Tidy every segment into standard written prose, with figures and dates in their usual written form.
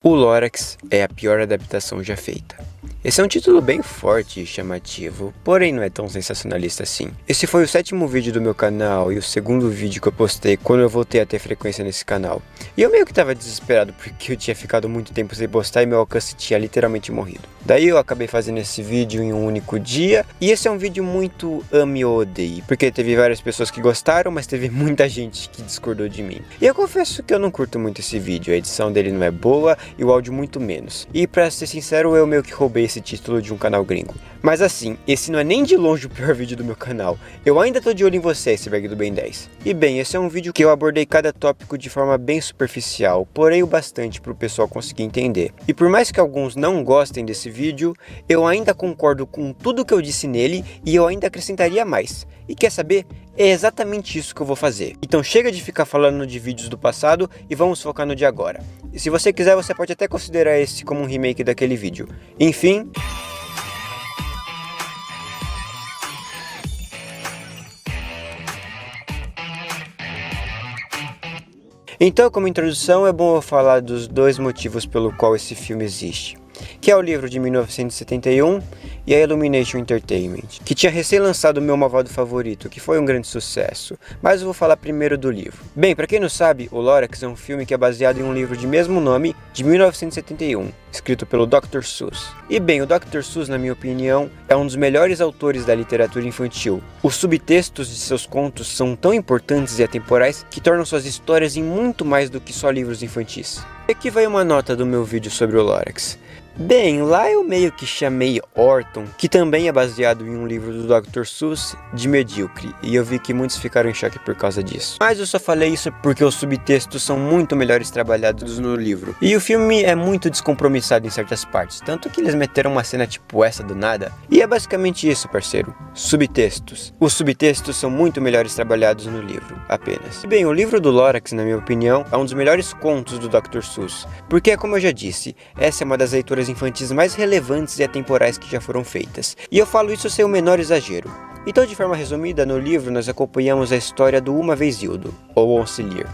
O Lorax é a pior adaptação já feita. Esse é um título bem forte e chamativo, porém não é tão sensacionalista assim. Esse foi o 7º vídeo do meu canal e o 2º vídeo que eu postei quando eu voltei a ter frequência nesse canal. E eu meio que tava desesperado porque eu tinha ficado muito tempo sem postar e meu alcance tinha literalmente morrido. Daí eu acabei fazendo esse vídeo em um único dia, e esse é um vídeo muito ame ou odeie, porque teve várias pessoas que gostaram, mas teve muita gente que discordou de mim. E eu confesso que eu não curto muito esse vídeo, a edição dele não é boa e o áudio muito menos. E pra ser sincero, eu meio que roubei esse título de um canal gringo. Mas assim, esse não é nem de longe o pior vídeo do meu canal. Eu ainda tô de olho em você, iceberg do Ben 10. E bem, esse é um vídeo que eu abordei cada tópico de forma bem superficial, porém o bastante pro pessoal conseguir entender. E por mais que alguns não gostem desse vídeo, eu ainda concordo com tudo que eu disse nele e eu ainda acrescentaria mais. E quer saber? É exatamente isso que eu vou fazer. Então chega de ficar falando de vídeos do passado e vamos focar no de agora. E se você quiser, você pode até considerar esse como um remake daquele vídeo. Enfim... Então, como introdução, é bom eu falar dos dois motivos pelo qual esse filme existe. Que é o livro de 1971 e a Illumination Entertainment, que tinha recém-lançado o meu malvado favorito, que foi um grande sucesso, mas eu vou falar primeiro do livro. Bem, pra quem não sabe, o Lorax é um filme que é baseado em um livro de mesmo nome, de 1971, escrito pelo Dr. Seuss. E bem, o Dr. Seuss, na minha opinião, é um dos melhores autores da literatura infantil. Os subtextos de seus contos são tão importantes e atemporais que tornam suas histórias em muito mais do que só livros infantis. E aqui vai uma nota do meu vídeo sobre o Lorax. Bem, lá eu meio que chamei Orton, que também é baseado em um livro do Dr. Seuss, de medíocre, e eu vi que muitos ficaram em choque por causa disso. Mas eu só falei isso porque os subtextos são muito melhores trabalhados no livro. E o filme é muito descompromissado em certas partes, tanto que eles meteram uma cena tipo essa do nada. E é basicamente isso, parceiro. Subtextos. Os subtextos são muito melhores trabalhados no livro, apenas. E bem, o livro do Lorax, na minha opinião, é um dos melhores contos do Dr. Seuss, porque, como eu já disse, essa é uma das leituras infantis mais relevantes e atemporais que já foram feitas. E eu falo isso sem o menor exagero. Então, de forma resumida, no livro nós acompanhamos a história do Uma Vez Hildo, ou Once Lear,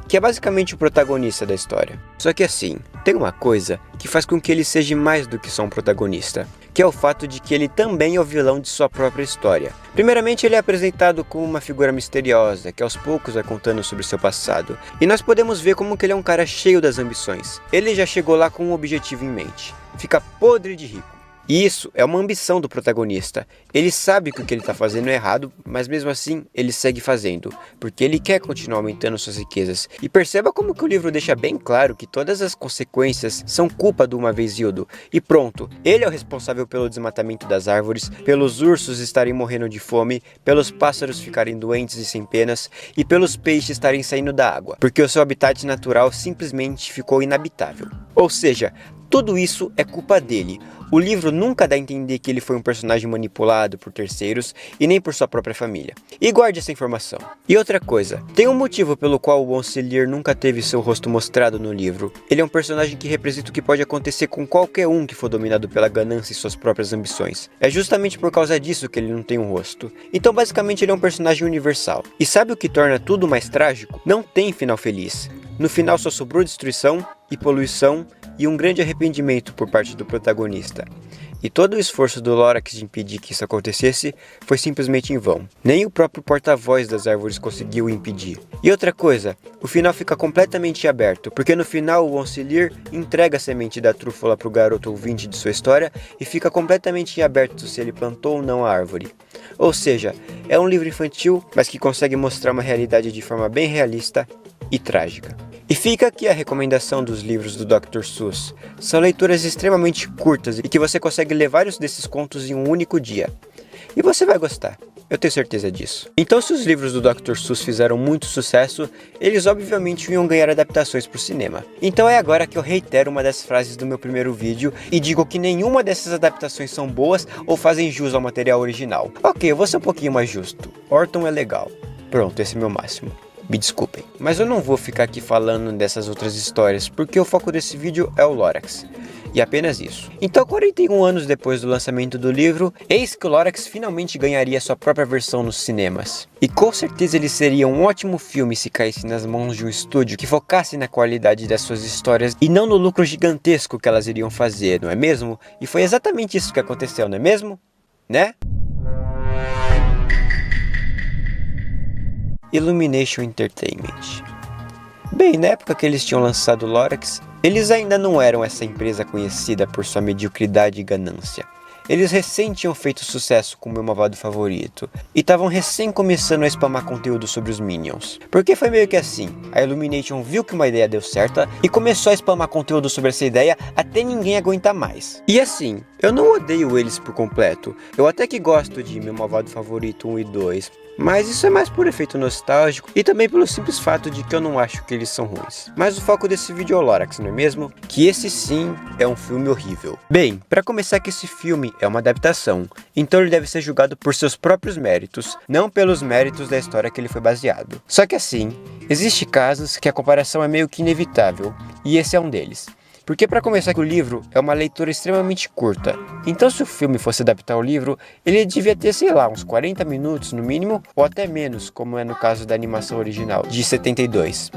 que é basicamente o protagonista da história. Só que assim, tem uma coisa que faz com que ele seja mais do que só um protagonista, que é o fato de que ele também é o vilão de sua própria história. Primeiramente, ele é apresentado como uma figura misteriosa, que aos poucos vai contando sobre seu passado, e nós podemos ver como que ele é um cara cheio das ambições. Ele já chegou lá com um objetivo em mente: ficar podre de rico. E isso é uma ambição do protagonista. Ele sabe que o que ele está fazendo é errado, mas mesmo assim ele segue fazendo, porque ele quer continuar aumentando suas riquezas. E perceba como que o livro deixa bem claro que todas as consequências são culpa do Uma Vez Hildo. E pronto, ele é o responsável pelo desmatamento das árvores, pelos ursos estarem morrendo de fome, pelos pássaros ficarem doentes e sem penas, e pelos peixes estarem saindo da água, porque o seu habitat natural simplesmente ficou inabitável. Ou seja, tudo isso é culpa dele. O livro nunca dá a entender que ele foi um personagem manipulado por terceiros e nem por sua própria família. E guarde essa informação. E outra coisa, tem um motivo pelo qual o Once Lear nunca teve seu rosto mostrado no livro. Ele é um personagem que representa o que pode acontecer com qualquer um que for dominado pela ganância e suas próprias ambições. É justamente por causa disso que ele não tem um rosto. Então basicamente ele é um personagem universal. E sabe o que torna tudo mais trágico? Não tem final feliz. No final só sobrou destruição e poluição e um grande arrependimento por parte do protagonista. E todo o esforço do Lorax de impedir que isso acontecesse foi simplesmente em vão. Nem o próprio porta-voz das árvores conseguiu o impedir. E outra coisa, o final fica completamente aberto, porque no final o Once Lear entrega a semente da trúfula para o garoto ouvinte de sua história e fica completamente em aberto se ele plantou ou não a árvore. Ou seja, é um livro infantil, mas que consegue mostrar uma realidade de forma bem realista e trágica. E fica aqui a recomendação dos livros do Dr. Seuss. São leituras extremamente curtas e que você consegue ler vários desses contos em um único dia. E você vai gostar, eu tenho certeza disso. Então, se os livros do Dr. Seuss fizeram muito sucesso, eles obviamente iam ganhar adaptações para o cinema. Então é agora que eu reitero uma das frases do meu primeiro vídeo e digo que nenhuma dessas adaptações são boas ou fazem jus ao material original. Ok, eu vou ser um pouquinho mais justo. Orton é legal. Pronto, esse é meu máximo. Me desculpem. Mas eu não vou ficar aqui falando dessas outras histórias, porque o foco desse vídeo é o Lorax. E apenas isso. Então, 41 anos depois do lançamento do livro, eis que o Lorax finalmente ganharia sua própria versão nos cinemas. E com certeza ele seria um ótimo filme se caísse nas mãos de um estúdio que focasse na qualidade das suas histórias e não no lucro gigantesco que elas iriam fazer, não é mesmo? E foi exatamente isso que aconteceu, não é mesmo? Né? Illumination Entertainment. Bem, na época que eles tinham lançado o Lorax, eles ainda não eram essa empresa conhecida por sua mediocridade e ganância. Eles recém tinham feito sucesso com o Meu Malvado Favorito e estavam recém começando a spamar conteúdo sobre os Minions. Porque foi meio que assim, a Illumination viu que uma ideia deu certa e começou a spamar conteúdo sobre essa ideia até ninguém aguentar mais. E assim, eu não odeio eles por completo, eu até que gosto de Meu Malvado Favorito 1 e 2, mas isso é mais por efeito nostálgico e também pelo simples fato de que eu não acho que eles são ruins. Mas o foco desse vídeo é o Lorax, não é mesmo? Que esse sim é um filme horrível. Bem, para começar que esse filme é uma adaptação, então ele deve ser julgado por seus próprios méritos, não pelos méritos da história que ele foi baseado. Só que assim, existem casos que a comparação é meio que inevitável, e esse é um deles. Porque para começar que o livro é uma leitura extremamente curta, então se o filme fosse adaptar o livro, ele devia ter, sei lá, uns 40 minutos no mínimo, ou até menos, como é no caso da animação original, de 72.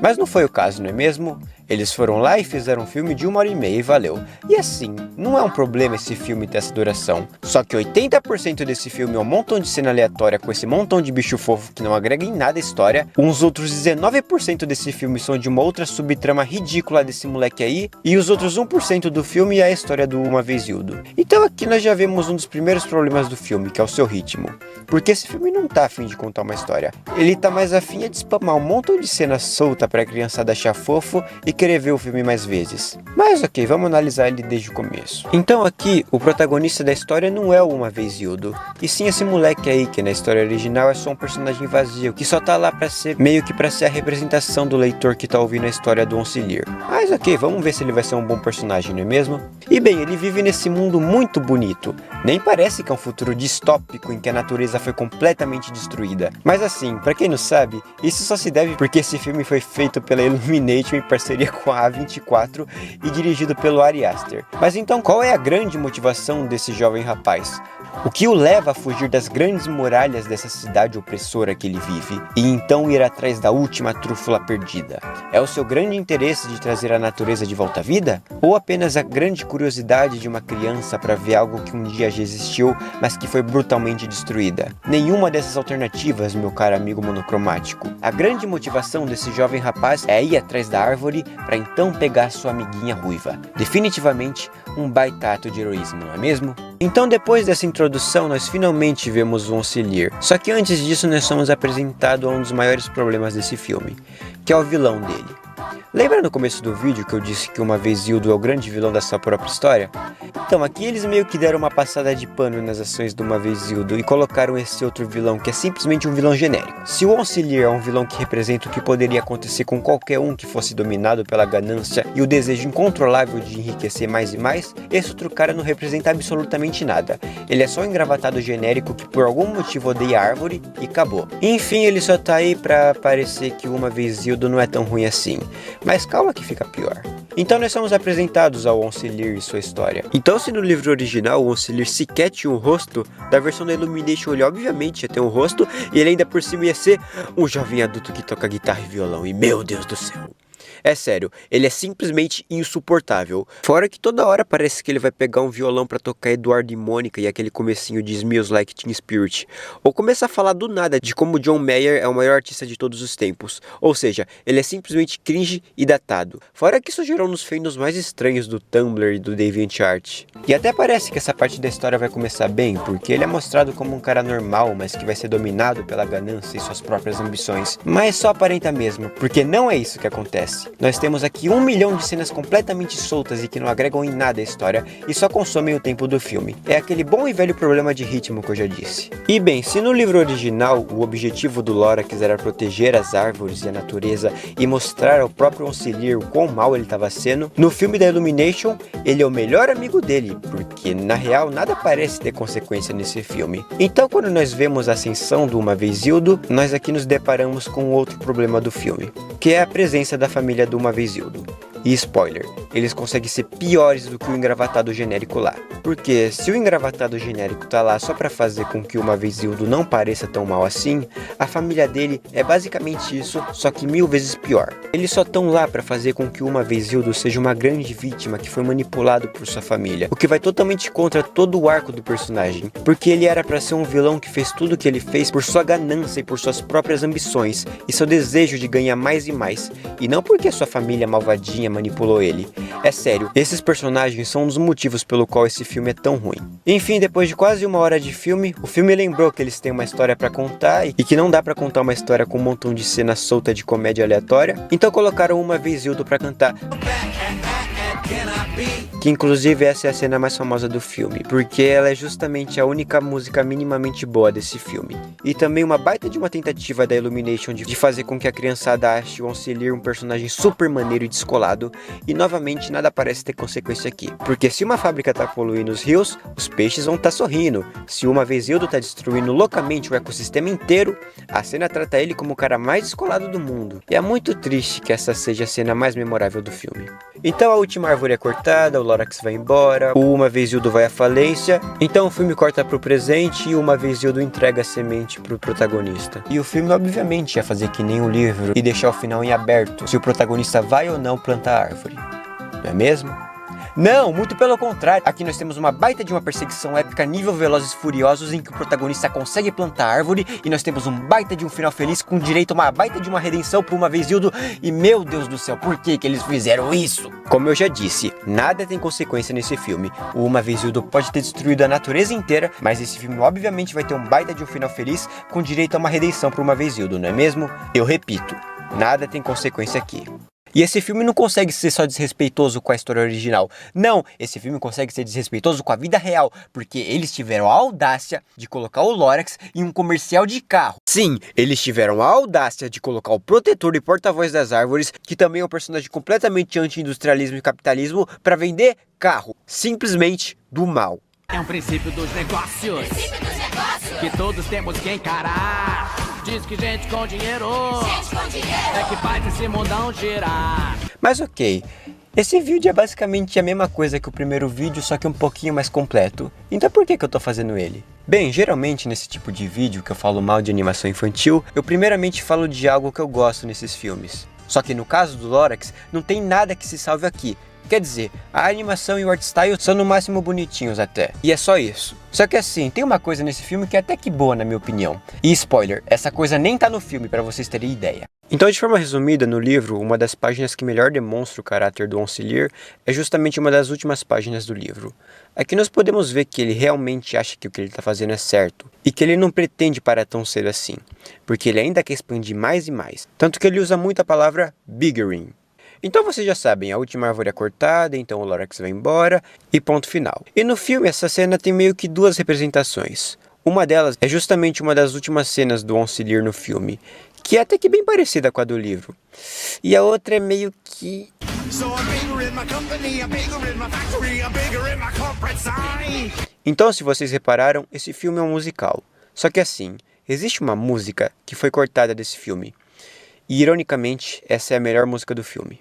Mas não foi o caso, não é mesmo? Eles foram lá e fizeram um filme de 1h30 e valeu. E assim, não é um problema esse filme ter essa duração. Só que 80% desse filme é um montão de cena aleatória com esse montão de bicho fofo que não agrega em nada a história. Uns outros 19% desse filme são de uma outra subtrama ridícula desse moleque aí. E os outros 1% do filme é a história do Uma Vez Hildo. Então aqui nós já vemos um dos primeiros problemas do filme, que é o seu ritmo. Porque esse filme não tá afim de contar uma história. Ele tá mais afim de spamar um montão de cena solta pra criançada achar fofo e querer ver o filme mais vezes. Mas ok, vamos analisar ele desde o começo. Então aqui, o protagonista da história não é o Uma Vez Hildo, e sim esse moleque aí, que na história original é só um personagem vazio, que só tá lá pra ser, meio que pra ser a representação do leitor que tá ouvindo a história do Oncilier. Mas ok, vamos ver se ele vai ser um bom personagem, não é mesmo? E bem, ele vive nesse mundo muito bonito. Nem parece que é um futuro distópico em que a natureza foi completamente destruída. Mas assim, pra quem não sabe, isso só se deve porque esse filme foi feito pela Illumination em parceria com a A24 e dirigido pelo Ari Aster. Mas então qual é a grande motivação desse jovem rapaz? O que o leva a fugir das grandes muralhas dessa cidade opressora que ele vive e então ir atrás da última trúfula perdida? É o seu grande interesse de trazer a natureza de volta à vida? Ou apenas a grande curiosidade de uma criança para ver algo que um dia já existiu, mas que foi brutalmente destruída? Nenhuma dessas alternativas, meu caro amigo monocromático. A grande motivação desse jovem rapaz é ir atrás da árvore para então pegar sua amiguinha ruiva. Definitivamente um baita ato de heroísmo, não é mesmo? Então depois dessa introdução nós finalmente vemos o Oncilier. Só que antes disso nós somos apresentados a um dos maiores problemas desse filme, que é o vilão dele. Lembra no começo do vídeo que eu disse que Uma Vez Hildo é o grande vilão da sua própria história? Então aqui eles meio que deram uma passada de pano nas ações do Uma Vez Hildo e colocaram esse outro vilão que é simplesmente um vilão genérico. Se o Oncilier é um vilão que representa o que poderia acontecer com qualquer um que fosse dominado pela ganância e o desejo incontrolável de enriquecer mais e mais, esse outro cara não representa absolutamente nada. Ele é só um engravatado genérico que por algum motivo odeia a árvore e acabou. Enfim, ele só tá aí pra parecer que Uma Vez Hildo não é tão ruim assim. Mas calma que fica pior. Então nós somos apresentados ao Oncilier e sua história. Então se no livro original o Oncilier sequer tinha um rosto, da versão da Illumination ele obviamente ia ter um rosto e ele ainda por cima ia ser um jovem adulto que toca guitarra e violão. E meu Deus do céu. É sério, ele é simplesmente insuportável. Fora que toda hora parece que ele vai pegar um violão pra tocar Eduardo e Mônica e aquele comecinho de Smells Like Teen Spirit. Ou começa a falar do nada de como John Mayer é o maior artista de todos os tempos. Ou seja, ele é simplesmente cringe e datado. Fora que isso gerou nos fandoms mais estranhos do Tumblr e do DeviantArt. E até parece que essa parte da história vai começar bem, porque ele é mostrado como um cara normal, mas que vai ser dominado pela ganância e suas próprias ambições. Mas só aparenta mesmo, porque não é isso que acontece. Nós temos aqui 1 milhão de cenas completamente soltas e que não agregam em nada a história e só consomem o tempo do filme. É aquele bom e velho problema de ritmo que eu já disse. E bem, se no livro original o objetivo do Lorax era proteger as árvores e a natureza e mostrar ao próprio Ancilier o quão mal ele estava sendo, no filme da Illumination ele é o melhor amigo dele, porque na real nada parece ter consequência nesse filme. Então quando nós vemos a ascensão do Uma Vez Ildo, nós aqui nos deparamos com outro problema do filme, que é a presença da família do Uma Vez Ildo. E spoiler, eles conseguem ser piores do que o engravatado genérico lá. Porque se o engravatado genérico tá lá só pra fazer com que o Uma Vez Ildo não pareça tão mal assim, a família dele é basicamente isso, só que 1000 vezes pior. Eles só tão lá pra fazer com que o Uma Vez Ildo seja uma grande vítima que foi manipulado por sua família, o que vai totalmente contra todo o arco do personagem, porque ele era pra ser um vilão que fez tudo o que ele fez por sua ganância e por suas próprias ambições, e seu desejo de ganhar mais e mais, e não porque sua família malvadinha manipulou ele. É sério, esses personagens são um dos motivos pelo qual esse filme é tão ruim. Enfim, depois de quase 1 hora de filme, o filme lembrou que eles têm uma história pra contar e que não dá pra contar uma história com um montão de cena solta de comédia aleatória, então colocaram Uma Vez Ildo pra cantar. Que inclusive essa é a cena mais famosa do filme, porque ela é justamente a única música minimamente boa desse filme. E também uma baita de uma tentativa da Illumination de fazer com que a criançada ache o Ancilier um personagem super maneiro e descolado, e novamente nada parece ter consequência aqui. Porque se uma fábrica tá poluindo os rios, os peixes vão tá sorrindo. Se Uma Vez Ildo tá destruindo loucamente o ecossistema inteiro, a cena trata ele como o cara mais descolado do mundo. E é muito triste que essa seja a cena mais memorável do filme. Então a última árvore é cortada, o Lorax vai embora, o Uma Vez Ildo vai à falência, então o filme corta pro presente e o Uma Vez Ildo entrega a semente pro protagonista. E o filme obviamente ia fazer que nem o livro e deixar o final em aberto, se o protagonista vai ou não plantar a árvore. Não é mesmo? Não, muito pelo contrário. Aqui nós temos uma baita de uma perseguição épica nível Velozes e Furiosos em que o protagonista consegue plantar a árvore e nós temos um baita de um final feliz com direito a uma baita de uma redenção por Uma Vez Ildo. E meu Deus do céu, por que eles fizeram isso? Como eu já disse, nada tem consequência nesse filme. O Uma Vez Ildo pode ter destruído a natureza inteira, mas esse filme obviamente vai ter um baita de um final feliz com direito a uma redenção por Uma Vez Ildo, não é mesmo? Eu repito, nada tem consequência aqui. E esse filme não consegue ser só desrespeitoso com a história original. Não, esse filme consegue ser desrespeitoso com a vida real, porque eles tiveram a audácia de colocar o Lorax em um comercial de carro. Sim, eles tiveram a audácia de colocar o protetor e porta-voz das árvores, que também é um personagem completamente anti-industrialismo e capitalismo, para vender carro. Simplesmente do mal. É um princípio dos negócios, que todos temos que encarar. Diz que gente com dinheiro é que faz esse mundão girar. Mas ok, esse vídeo é basicamente a mesma coisa que o primeiro vídeo, só que um pouquinho mais completo. Então por que eu tô fazendo ele? Bem, geralmente nesse tipo de vídeo que eu falo mal de animação infantil, eu primeiramente falo de algo que eu gosto nesses filmes. Só que no caso do Lorax, não tem nada que se salve aqui. Quer dizer, a animação e o art style são no máximo bonitinhos até. E é só isso. Só que assim, tem uma coisa nesse filme que é até que boa na minha opinião. E spoiler, essa coisa nem tá no filme pra vocês terem ideia. Então, de forma resumida, no livro, uma das páginas que melhor demonstra o caráter do Ancilier é justamente uma das últimas páginas do livro. Aqui nós podemos ver que ele realmente acha que o que ele está fazendo é certo, e que ele não pretende parar tão cedo assim, porque ele ainda quer expandir mais e mais. Tanto que ele usa muito a palavra biggering. Então vocês já sabem, a última árvore é cortada, então o Lorax vai embora, e ponto final. E no filme essa cena tem meio que duas representações. Uma delas é justamente uma das últimas cenas do Ancilier no filme, que é até que bem parecida com a do livro. E a outra é meio que... Então, se vocês repararam, esse filme é um musical. Só que assim, existe uma música que foi cortada desse filme. E ironicamente, essa é a melhor música do filme.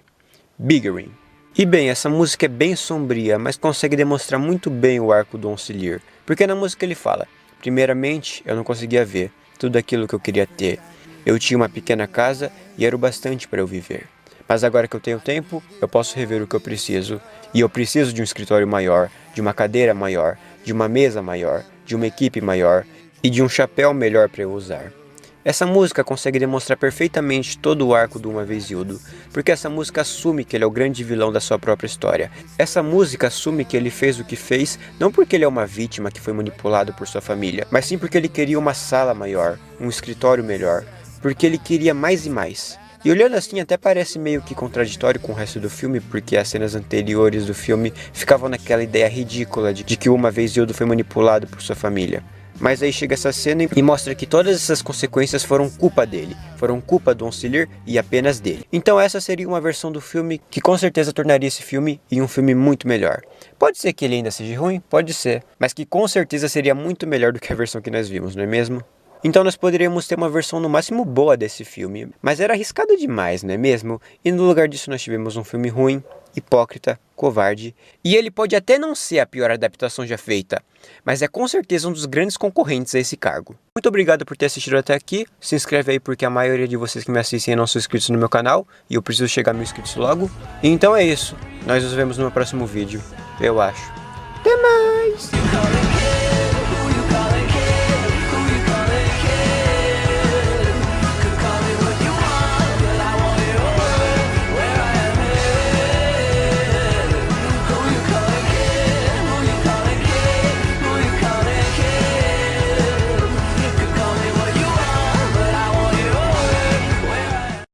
Biggering. E bem, essa música é bem sombria, mas consegue demonstrar muito bem o arco do Ancilier. Porque na música ele fala: primeiramente, eu não conseguia ver tudo aquilo que eu queria ter. Eu tinha uma pequena casa e era o bastante para eu viver. Mas agora que eu tenho tempo, eu posso rever o que eu preciso. E eu preciso de um escritório maior, de uma cadeira maior, de uma mesa maior, de uma equipe maior e de um chapéu melhor para eu usar. Essa música consegue demonstrar perfeitamente todo o arco do Uma Vez Ildo, porque essa música assume que ele é o grande vilão da sua própria história. Essa música assume que ele fez o que fez, não porque ele é uma vítima que foi manipulado por sua família, mas sim porque ele queria uma sala maior, um escritório melhor, porque ele queria mais e mais. E olhando assim até parece meio que contraditório com o resto do filme, porque as cenas anteriores do filme ficavam naquela ideia ridícula de que uma vez Yodo foi manipulado por sua família. Mas aí chega essa cena e mostra que todas essas consequências foram culpa dele, foram culpa do Auxiliar e apenas dele. Então essa seria uma versão do filme que com certeza tornaria esse filme em um filme muito melhor. Pode ser que ele ainda seja ruim, pode ser, mas que com certeza seria muito melhor do que a versão que nós vimos, não é mesmo? Então nós poderíamos ter uma versão no máximo boa desse filme, mas era arriscado demais, não é mesmo? E no lugar disso nós tivemos um filme ruim, hipócrita, covarde, e ele pode até não ser a pior adaptação já feita, mas é com certeza um dos grandes concorrentes a esse cargo. Muito obrigado por ter assistido até aqui, se inscreve aí porque a maioria de vocês que me assistem não são inscritos no meu canal, e eu preciso chegar a 1000 inscritos logo. E então é isso, nós nos vemos no meu próximo vídeo, eu acho. Até mais!